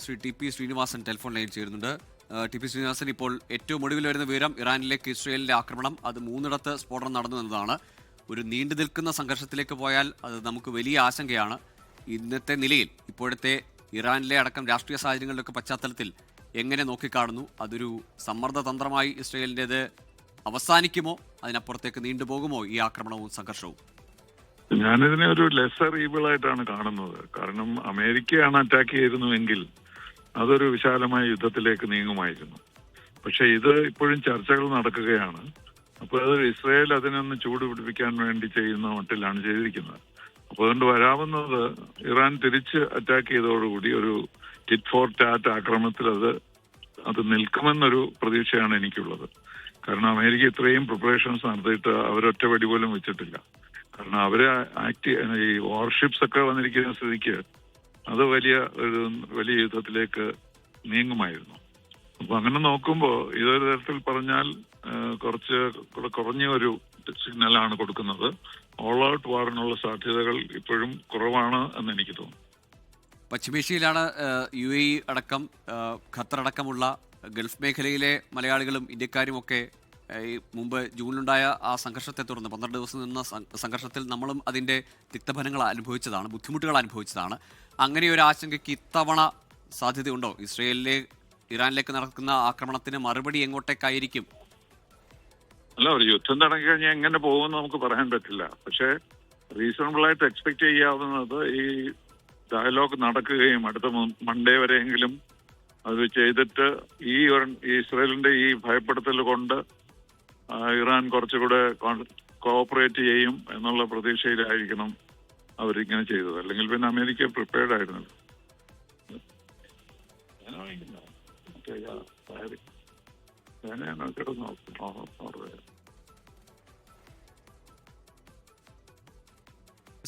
Shri T P Srinivasan telephone line ചേരുന്നുണ്ട്. T P Srinivasan, ഇപ്പോൾ ഏറ്റവും ഒടുവിൽ വരുന്ന വിവരം ഇറാനിലേക്ക് ഇസ്രയേലിന്റെ ആക്രമണം, അത് 3 സ്ഫോടനം നടന്നു എന്നതാണ്. ഒരു നീണ്ടു നിൽക്കുന്ന സംഘർഷത്തിലേക്ക് പോയാൽ അത് നമുക്ക് വലിയ ആശങ്കയാണ്. ഇന്നത്തെ നിലയിൽ ഇപ്പോഴത്തെ ഇറാനിലെ അടക്കം രാഷ്ട്രീയ സാഹചര്യങ്ങളിലൊക്കെ പശ്ചാത്തലത്തിൽ എങ്ങനെ നോക്കിക്കാണുന്നു? അതൊരു സമ്മർദ്ദ തന്ത്രമായി ഇസ്രയേലിൻ്റെത് അവസാനിക്കുമോ? അതിനപ്പുറത്തേക്ക് നീണ്ടുപോകുമോ ഈ ആക്രമണവും സംഘർഷവും? ഞാനിതിനെ ഒരു ലെസർ ഈവിൾ ആയിട്ടാണ് കാണുന്നത്. കാരണം അമേരിക്കയാണ് അറ്റാക്ക് ചെയ്തിരുന്നുവെങ്കിൽ അതൊരു വിശാലമായ യുദ്ധത്തിലേക്ക് നീങ്ങുമായിരുന്നു. പക്ഷെ ഇത് ഇപ്പോഴും ചർച്ചകൾ നടക്കുകയാണ്. അപ്പോൾ അത് ഇസ്രയേൽ അതിനൊന്ന് ചൂട് പിടിപ്പിക്കാൻ വേണ്ടി ചെയ്യുന്ന മട്ടിലാണ് ചെയ്തിരിക്കുന്നത്. അപ്പോൾ അതുകൊണ്ട് വരാവുന്നത് ഇറാൻ തിരിച്ച് അറ്റാക്ക് ചെയ്തതോടുകൂടി ഒരു ടിറ്റ് ഫോർ ടാറ്റ് ആക്രമണത്തിൽ അത് നിൽക്കുമെന്നൊരു പ്രതീക്ഷയാണ് എനിക്കുള്ളത്. കാരണം അമേരിക്ക ഇത്രയും പ്രിപ്പറേഷൻസ് നടത്തിയിട്ട് അവരൊറ്റ വെടി പോലും വെച്ചിട്ടില്ല. കാരണം അവര് ഈ വാർഷിപ്സ് ഒക്കെ വന്നിരിക്കുന്ന സ്ഥിതിക്ക് അത് വലിയ യുദ്ധത്തിലേക്ക് നീങ്ങുമായിരുന്നു. അപ്പൊ അങ്ങനെ നോക്കുമ്പോൾ ഇതൊരു തരത്തിൽ പറഞ്ഞാൽ കുറച്ച് കുറഞ്ഞ ഒരു സിഗ്നലാണ് കൊടുക്കുന്നത്. ഓൾ ഔട്ട് വാറിനുള്ള സാധ്യതകൾ ഇപ്പോഴും കുറവാണ് എന്ന് എനിക്ക് തോന്നുന്നു. പശ്ചിമേഷ്യയിലാണ് UAE അടക്കം ഖത്തർ അടക്കമുള്ള ഗൾഫ് മേഖലയിലെ മലയാളികളും ഇന്ത്യക്കാരും ഒക്കെ മുമ്പ് ജൂണിലുണ്ടായ ആ സംഘർഷത്തെ തുടർന്ന് 12 ദിവസം നിന്ന സംഘർഷത്തിൽ നമ്മളും അതിൻ്റെ തിക്തഫലങ്ങൾ അനുഭവിച്ചതാണ്, ബുദ്ധിമുട്ടുകൾ അനുഭവിച്ചതാണ്. അങ്ങനെ ഒരു ആശങ്കയ്ക്ക് ഇത്തവണ സാധ്യതയുണ്ടോ? ഇറാനിലേക്ക് നടക്കുന്ന ആക്രമണത്തിന് മറുപടി എങ്ങോട്ടേക്കായിരിക്കും? അല്ല, ഒരു യുദ്ധം തുടങ്ങി കഴിഞ്ഞാൽ എങ്ങനെ പോകുമെന്ന് നമുക്ക് പറയാൻ പറ്റില്ല. പക്ഷേ റീസണബിൾ ആയിട്ട് എക്സ്പെക്ട് ചെയ്യാവുന്നത് ഈ ഡയലോഗ് നടക്കുകയും അടുത്ത മൺഡേ വരെയെങ്കിലും അത് ചെയ്തിട്ട് ഈ ഇസ്രയേലിന്റെ ഈ ഭയപ്പെടുത്തൽ കൊണ്ട് ഇറാൻ കുറച്ചുകൂടെ കോഓപ്പറേറ്റ് ചെയ്യും എന്നുള്ള പ്രതീക്ഷയിലായിരിക്കണം അവരിങ്ങനെ ചെയ്തത്. അല്ലെങ്കിൽ പിന്നെ അമേരിക്ക പ്രിപ്പയർഡ് ആയിരുന്നല്ലോ.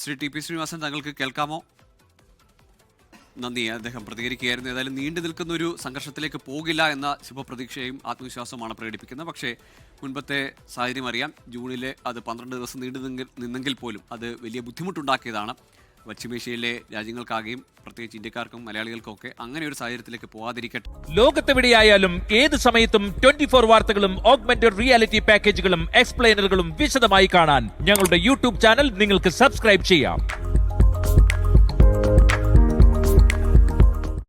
ശ്രീ ടി പി ശ്രീനിവാസൻ, താങ്കൾക്ക് കേൾക്കാമോ? നന്ദി. അദ്ദേഹം പ്രതികരിക്കുകയായിരുന്നു. ഏതായാലും നീണ്ടു നിൽക്കുന്ന ഒരു സംഘർഷത്തിലേക്ക് പോകില്ല എന്ന ശുഭപ്രതീക്ഷയും ആത്മവിശ്വാസവുമാണ് പ്രകടിപ്പിക്കുന്നത്. പക്ഷേ മുൻപത്തെ സാഹചര്യം അറിയാം. ജൂണിലെ അത് 12 ദിവസം നിന്നെങ്കിൽ പോലും അത് വലിയ ബുദ്ധിമുട്ടുണ്ടാക്കിയതാണ് പശ്ചിമേഷ്യയിലെ രാജ്യങ്ങൾക്കാകെയും പ്രത്യേകിച്ച് ഇന്ത്യക്കാർക്കും മലയാളികൾക്കും ഒക്കെ. അങ്ങനെ ഒരു സാഹചര്യത്തിലേക്ക് പോവാതിരിക്കട്ടെ. ലോകത്തെവിടെയായാലും ഏത് സമയത്തും 24 വാർത്തകളും ഓഗ്മെന്റഡ് റിയാലിറ്റി പാക്കേജുകളും എക്സ്പ്ലെയിനറുകളും വിശദമായി കാണാൻ ഞങ്ങളുടെ യൂട്യൂബ് ചാനൽ നിങ്ങൾക്ക് സബ്സ്ക്രൈബ് ചെയ്യാം.